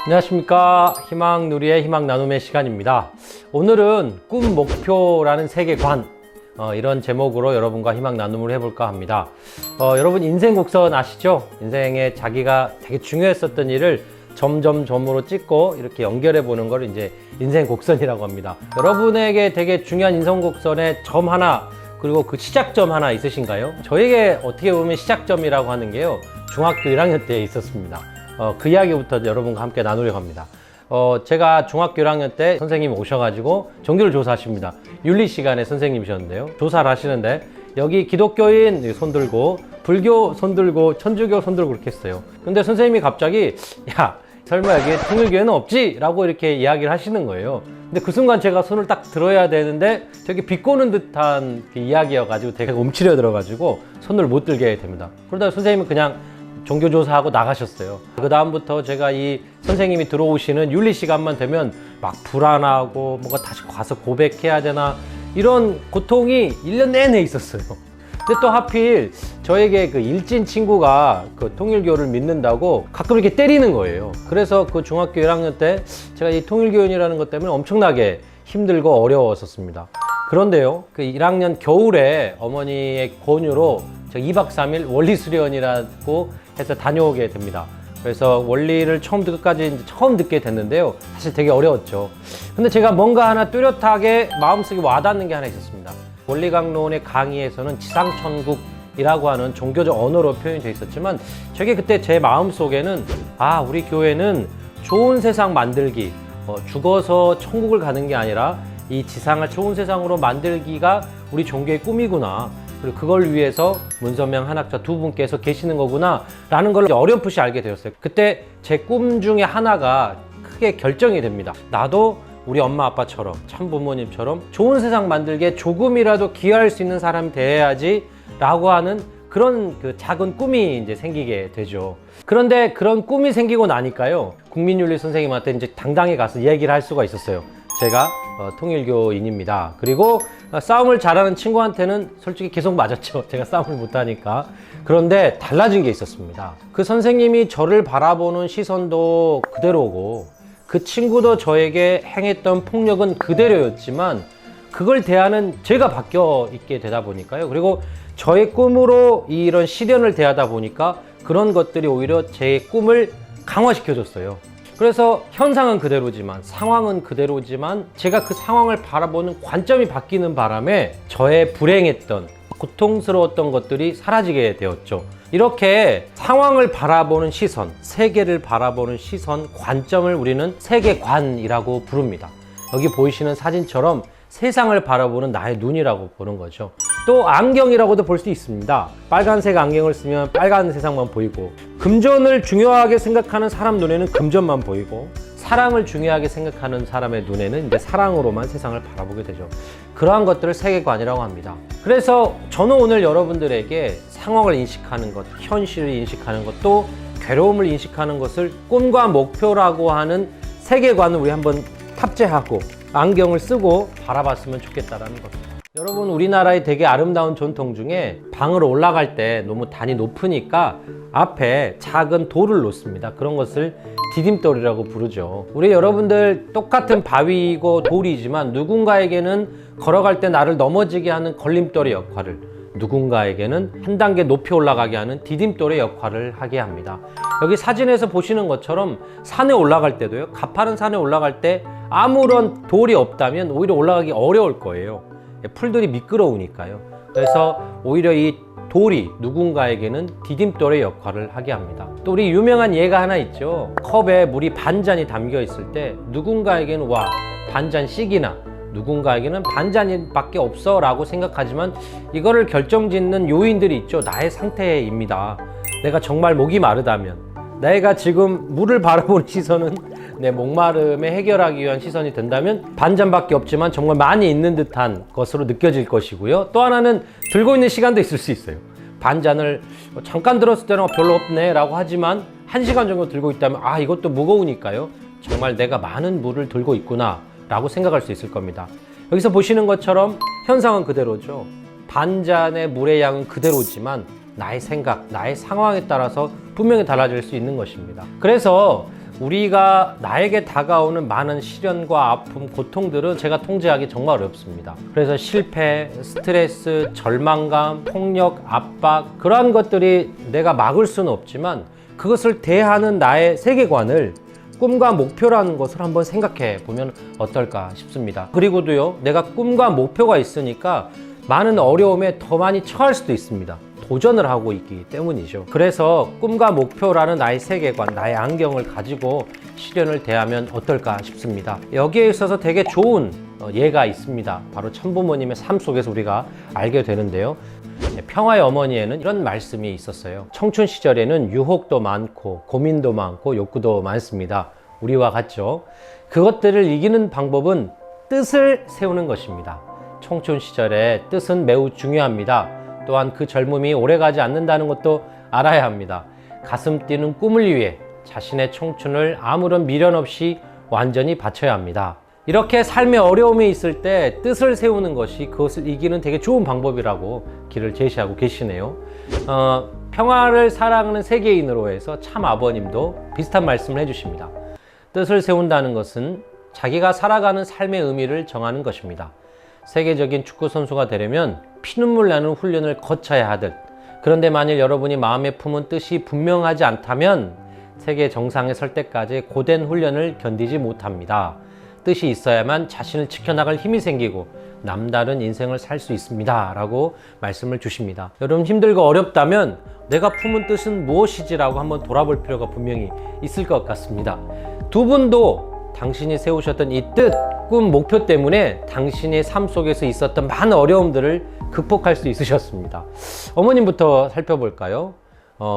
안녕하십니까. 희망누리의 희망 나눔의 시간입니다. 오늘은 꿈 목표라는 세계관, 이런 제목으로 여러분과 희망 나눔을 해볼까 합니다. 여러분 인생 곡선 아시죠? 인생에 자기가 되게 중요했었던 일을 점으로 찍고 이렇게 연결해 보는 걸 이제 인생 곡선이라고 합니다. 여러분에게 되게 중요한 인생 곡선에 점 하나, 그리고 그 시작점 하나 있으신가요? 저에게 어떻게 보면 시작점이라고 하는 게요, 중학교 1학년 때 있었습니다. 그 이야기부터 여러분과 함께 나누려고 합니다. 제가 중학교 1학년 때 선생님이 오셔가지고 종교를 조사하십니다. 윤리 시간에 선생님이셨는데요. 조사를 하시는데 여기 기독교인 손 들고, 불교 손 들고, 천주교 손 들고 그렇게 했어요. 근데 선생님이 갑자기 야, 설마 여기에 통일교회는 없지? 라고 이렇게 이야기를 하시는 거예요. 근데 그 순간 제가 손을 딱 들어야 되는데 되게 비꼬는 듯한 그 이야기여가지고 되게 움츠려 들어가지고 손을 못 들게 됩니다. 그러다 선생님은 그냥 종교조사하고 나가셨어요. 그 다음부터 제가 이 선생님이 들어오시는 윤리 시간만 되면 막 불안하고 뭔가 다시 가서 고백해야 되나 이런 고통이 1년 내내 있었어요. 근데 또 하필 저에게 그 일진 친구가 그 통일교를 믿는다고 가끔 이렇게 때리는 거예요. 그래서 그 중학교 1학년 때 제가 이 통일교인이라는 것 때문에 엄청나게 힘들고 어려웠었습니다. 그런데요, 그 1학년 겨울에 어머니의 권유로 제가 2박 3일 원리 수련이라고 해서 다녀오게 됩니다. 그래서 원리를 처음부터 끝까지 이제 처음 듣게 됐는데요. 사실 되게 어려웠죠. 근데 제가 뭔가 하나 뚜렷하게 마음속에 와닿는 게 하나 있었습니다. 원리강론의 강의에서는 지상천국이라고 하는 종교적 언어로 표현이 되어 있었지만 저게 그때 제 마음속에는 우리 교회는 좋은 세상 만들기, 죽어서 천국을 가는 게 아니라 이 지상을 좋은 세상으로 만들기가 우리 종교의 꿈이구나. 그리고 그걸 위해서 문선명 한학자 두 분께서 계시는 거구나 라는 걸 어렴풋이 알게 되었어요. 그때 제 꿈 중에 하나가 크게 결정이 됩니다. 나도 우리 엄마 아빠처럼, 참부모님처럼 좋은 세상 만들기에 조금이라도 기여할 수 있는 사람이 돼야지 라고 하는 그런 그 작은 꿈이 이제 생기게 되죠. 그런데 그런 꿈이 생기고 나니까요, 국민윤리 선생님한테 이제 당당히 가서 얘기를 할 수가 있었어요. 제가 통일교인입니다. 그리고 싸움을 잘하는 친구한테는 솔직히 계속 맞았죠. 제가 싸움을 못하니까. 그런데 달라진 게 있었습니다. 그 선생님이 저를 바라보는 시선도 그대로고 그 친구도 저에게 행했던 폭력은 그대로였지만 그걸 대하는 제가 바뀌어 있게 되다 보니까요. 그리고 저의 꿈으로 이런 시련을 대하다 보니까 그런 것들이 오히려 제 꿈을 강화시켜줬어요. 그래서 현상은 그대로지만, 상황은 그대로지만 제가 그 상황을 바라보는 관점이 바뀌는 바람에 저의 불행했던, 고통스러웠던 것들이 사라지게 되었죠. 이렇게 상황을 바라보는 시선, 세계를 바라보는 시선, 관점을 우리는 세계관이라고 부릅니다. 여기 보이시는 사진처럼 세상을 바라보는 나의 눈이라고 보는 거죠. 또 안경이라고도 볼 수 있습니다. 빨간색 안경을 쓰면 빨간 세상만 보이고, 금전을 중요하게 생각하는 사람 눈에는 금전만 보이고, 사랑을 중요하게 생각하는 사람의 눈에는 이제 사랑으로만 세상을 바라보게 되죠. 그러한 것들을 세계관이라고 합니다. 그래서 저는 오늘 여러분들에게 상황을 인식하는 것, 현실을 인식하는 것, 또 괴로움을 인식하는 것을 꿈과 목표라고 하는 세계관을 우리 한번 탑재하고 안경을 쓰고 바라봤으면 좋겠다라는 겁니다. 여러분, 우리나라의 되게 아름다운 전통 중에 방으로 올라갈 때 너무 단이 높으니까 앞에 작은 돌을 놓습니다. 그런 것을 디딤돌이라고 부르죠. 우리 여러분들 똑같은 바위이고 돌이지만 누군가에게는 걸어갈 때 나를 넘어지게 하는 걸림돌의 역할을, 누군가에게는 한 단계 높이 올라가게 하는 디딤돌의 역할을 하게 합니다. 여기 사진에서 보시는 것처럼 산에 올라갈 때도요, 가파른 산에 올라갈 때 아무런 돌이 없다면 오히려 올라가기 어려울 거예요. 풀들이 미끄러우니까요. 그래서 오히려 이 돌이 누군가에게는 디딤돌의 역할을 하게 합니다. 또 우리 유명한 예가 하나 있죠. 컵에 물이 반잔이 담겨 있을 때 누군가에게는 반잔씩이나, 누군가에게는 반잔밖에 없어 라고 생각하지만 이거를 결정짓는 요인들이 있죠. 나의 상태입니다. 내가 정말 목이 마르다면, 내가 지금 물을 바라보는 시선은 내 목마름에 해결하기 위한 시선이 된다면 반잔밖에 없지만 정말 많이 있는 듯한 것으로 느껴질 것이고요. 또 하나는 들고 있는 시간도 있을 수 있어요. 반잔을 잠깐 들었을 때는 별로 없네 라고 하지만 1시간 정도 들고 있다면 이것도 무거우니까요, 정말 내가 많은 물을 들고 있구나 라고 생각할 수 있을 겁니다. 여기서 보시는 것처럼 현상은 그대로죠. 반잔의 물의 양은 그대로지만 나의 생각, 나의 상황에 따라서 분명히 달라질 수 있는 것입니다. 그래서 우리가 나에게 다가오는 많은 시련과 아픔, 고통들은 제가 통제하기 정말 어렵습니다. 그래서 실패, 스트레스, 절망감, 폭력, 압박 그러한 것들이 내가 막을 수는 없지만 그것을 대하는 나의 세계관을 꿈과 목표라는 것을 한번 생각해 보면 어떨까 싶습니다. 그리고도요, 내가 꿈과 목표가 있으니까 많은 어려움에 더 많이 처할 수도 있습니다. 도전을 하고 있기 때문이죠. 그래서 꿈과 목표라는 나의 세계관, 나의 안경을 가지고 시련을 대하면 어떨까 싶습니다. 여기에 있어서 되게 좋은 예가 있습니다. 바로 참부모님의 삶 속에서 우리가 알게 되는데요. 평화의 어머니에는 이런 말씀이 있었어요. 청춘 시절에는 유혹도 많고 고민도 많고 욕구도 많습니다. 우리와 같죠. 그것들을 이기는 방법은 뜻을 세우는 것입니다. 청춘 시절에 뜻은 매우 중요합니다. 또한 그 젊음이 오래가지 않는다는 것도 알아야 합니다. 가슴 뛰는 꿈을 위해 자신의 청춘을 아무런 미련 없이 완전히 바쳐야 합니다. 이렇게 삶의 어려움이 있을 때 뜻을 세우는 것이 그것을 이기는 되게 좋은 방법이라고 길을 제시하고 계시네요. 평화를 사랑하는 세계인으로 해서 참 아버님도 비슷한 말씀을 해주십니다. 뜻을 세운다는 것은 자기가 살아가는 삶의 의미를 정하는 것입니다. 세계적인 축구 선수가 되려면 피눈물 나는 훈련을 거쳐야 하듯, 그런데 만일 여러분이 마음에 품은 뜻이 분명하지 않다면 세계 정상에 설 때까지 고된 훈련을 견디지 못합니다. 뜻이 있어야만 자신을 지켜나갈 힘이 생기고 남다른 인생을 살 수 있습니다 라고 말씀을 주십니다. 여러분 힘들고 어렵다면 내가 품은 뜻은 무엇이지 라고 한번 돌아볼 필요가 분명히 있을 것 같습니다. 두 분도 당신이 세우셨던 이 뜻, 꿈, 목표 때문에 당신의 삶 속에서 있었던 많은 어려움들을 극복할 수 있으셨습니다. 어머님부터 살펴볼까요?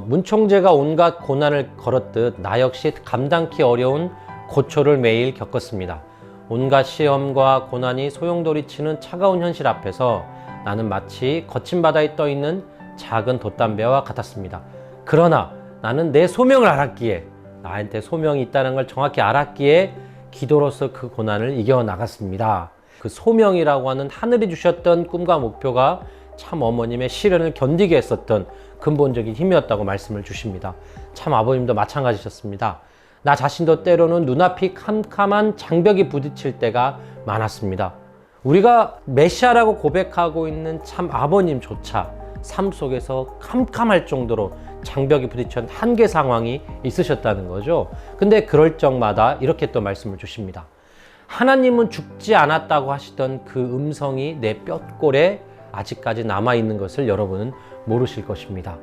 문총재가 온갖 고난을 걸었듯 나 역시 감당키 어려운 고초를 매일 겪었습니다. 온갖 시험과 고난이 소용돌이치는 차가운 현실 앞에서 나는 마치 거친 바다에 떠있는 작은 돛담배와 같았습니다. 그러나 나는 내 소명을 알았기에, 나한테 소명이 있다는 걸 정확히 알았기에 기도로서 그 고난을 이겨나갔습니다. 그 소명이라고 하는 하늘이 주셨던 꿈과 목표가 참 어머님의 시련을 견디게 했었던 근본적인 힘이었다고 말씀을 주십니다. 참 아버님도 마찬가지셨습니다. 나 자신도 때로는 눈앞이 캄캄한 장벽이 부딪힐 때가 많았습니다. 우리가 메시아라고 고백하고 있는 참 아버님조차 삶 속에서 캄캄할 정도로 장벽이 부딪힌 한계 상황이 있으셨다는 거죠. 근데 그럴 적마다 이렇게 또 말씀을 주십니다. 하나님은 죽지 않았다고 하시던 그 음성이 내 뼈골에 아직까지 남아있는 것을 여러분은 모르실 것입니다.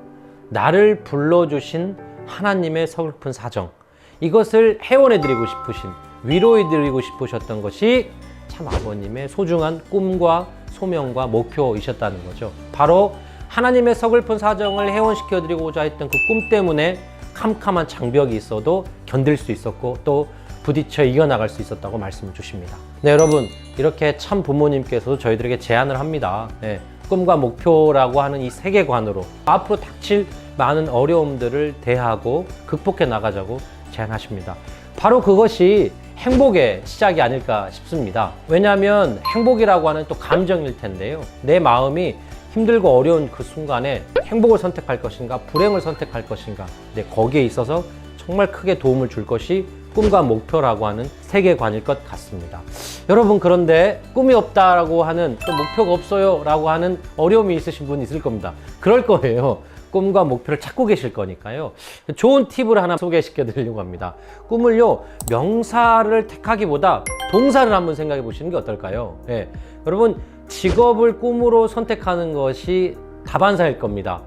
나를 불러주신 하나님의 서글픈 사정, 이것을 해원해드리고 싶으신, 위로해드리고 싶으셨던 것이 참 아버님의 소중한 꿈과 소명과 목표이셨다는 거죠. 바로 하나님의 서글픈 사정을 해원시켜드리고자 했던 그 꿈 때문에 캄캄한 장벽이 있어도 견딜 수 있었고 또 부딪혀 이겨나갈 수 있었다고 말씀을 주십니다. 네, 여러분, 이렇게 참 부모님께서도 저희들에게 제안을 합니다. 네, 꿈과 목표라고 하는 이 세계관으로 앞으로 닥칠 많은 어려움들을 대하고 극복해 나가자고 제안하십니다. 바로 그것이 행복의 시작이 아닐까 싶습니다. 왜냐하면 행복이라고 하는 또 감정일 텐데요. 내 마음이 힘들고 어려운 그 순간에 행복을 선택할 것인가, 불행을 선택할 것인가, 거기에 있어서 정말 크게 도움을 줄 것이 꿈과 목표라고 하는 세계관일 것 같습니다. 여러분, 그런데 꿈이 없다라고 하는, 또 목표가 없어요 라고 하는 어려움이 있으신 분이 있을 겁니다. 그럴 거예요. 꿈과 목표를 찾고 계실 거니까요. 좋은 팁을 하나 소개시켜 드리려고 합니다. 꿈을요, 명사를 택하기보다 동사를 한번 생각해 보시는 게 어떨까요? 네. 여러분, 직업을 꿈으로 선택하는 것이 다반사일 겁니다.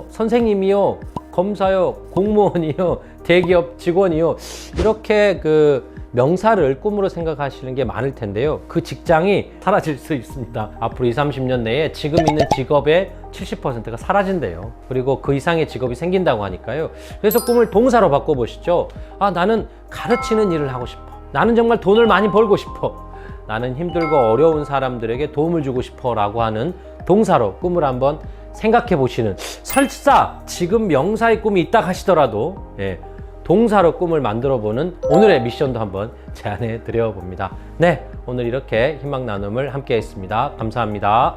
선생님이요, 검사요, 공무원이요, 대기업 직원이요, 이렇게 그 명사를 꿈으로 생각하시는 게 많을 텐데요. 그 직장이 사라질 수 있습니다. 앞으로 20, 30년 내에 지금 있는 직업의 70%가 사라진대요. 그리고 그 이상의 직업이 생긴다고 하니까요. 그래서 꿈을 동사로 바꿔보시죠. 아, 나는 가르치는 일을 하고 싶어. 나는 정말 돈을 많이 벌고 싶어. 나는 힘들고 어려운 사람들에게 도움을 주고 싶어 라고 하는 동사로 꿈을 한번 생각해 보시는, 설사 지금 명사의 꿈이 있다 하시더라도 동사로 꿈을 만들어 보는 오늘의 미션도 한번 제안해 드려 봅니다. 네, 오늘 이렇게 희망 나눔을 함께 했습니다. 감사합니다.